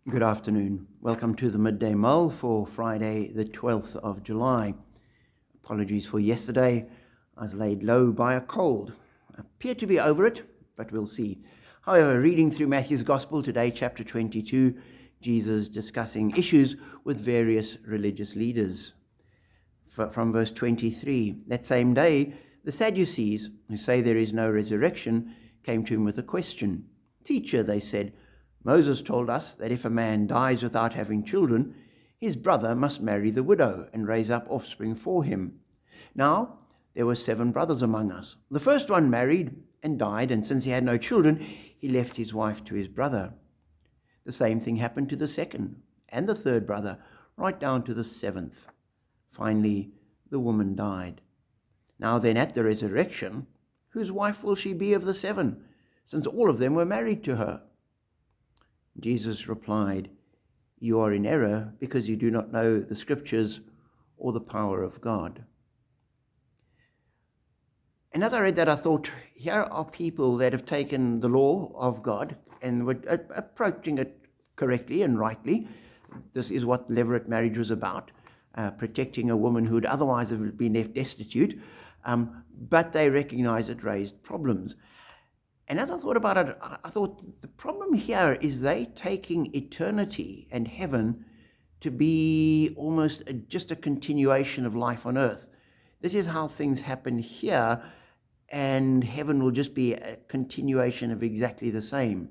Good afternoon. Welcome to the Midday Mull for Friday, the 12th of July. Apologies for yesterday. I was laid low by a cold. I appear to be over it, but we'll see. However, reading through Matthew's Gospel today, chapter 22, Jesus discussing issues with various religious leaders. From verse 23, that same day, the Sadducees, who say there is no resurrection, came to him with a question. "Teacher," they said, "Moses told us that if a man dies without having children, his brother must marry the widow and raise up offspring for him. Now, there were 7 brothers among us. The first one married and died, and since he had no children, he left his wife to his brother. The same thing happened to the second and the third brother, right down to the 7th. Finally, the woman died. Now then, at the resurrection, whose wife will she be of the 7, since all of them were married to her?" Jesus replied, "You are in error because you do not know the Scriptures or the power of God." And as I read that, I thought, here are people that have taken the law of God and were approaching it correctly and rightly. This is what levirate marriage was about, protecting a woman who would otherwise have been left destitute, but they recognized it raised problems. And as I thought about it, I thought the problem here is they taking eternity and heaven to be almost just a continuation of life on earth. This is how things happen here, and heaven will just be a continuation of exactly the same.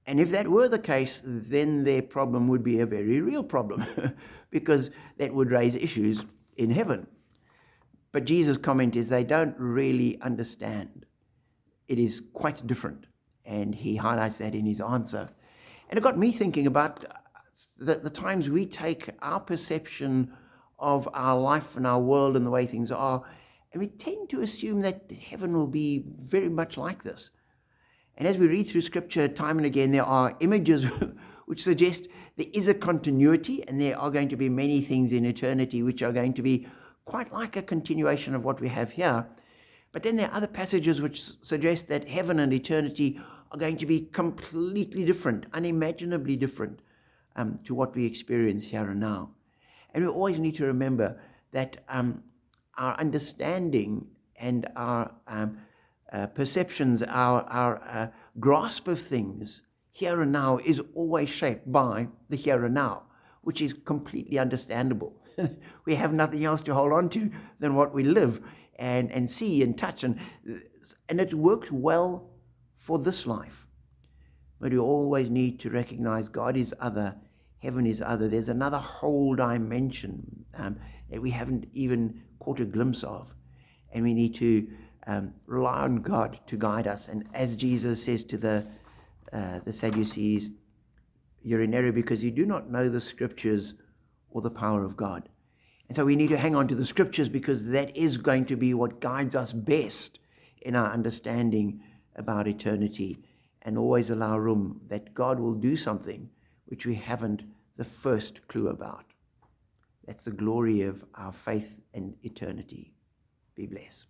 And if that were the case, then their problem would be a very real problem, because that would raise issues in heaven. But Jesus' comment is they don't really understand. It is quite different, and he highlights that in his answer. And it got me thinking about the times we take our perception of our life and our world and the way things are, and we tend to assume that heaven will be very much like this. And as we read through Scripture time and again, there are images which suggest there is a continuity, and there are going to be many things in eternity which are going to be quite like a continuation of what we have here. But then there are other passages which suggest that heaven and eternity are going to be completely different, unimaginably different to what we experience here and now. And we always need to remember that our understanding and our perceptions, our grasp of things here and now is always shaped by the here and now, which is completely understandable. We have nothing else to hold on to than what we live and see and touch, and it works well for this life. But we always need to recognize God is other, heaven is other. There's another whole dimension that we haven't even caught a glimpse of, and we need to rely on God to guide us. And as Jesus says to the Sadducees, "You're in error because you do not know the Scriptures or the power of God." And so we need to hang on to the Scriptures, because that is going to be what guides us best in our understanding about eternity, and always allow room that God will do something which we haven't the first clue about. That's the glory of our faith and eternity. Be blessed.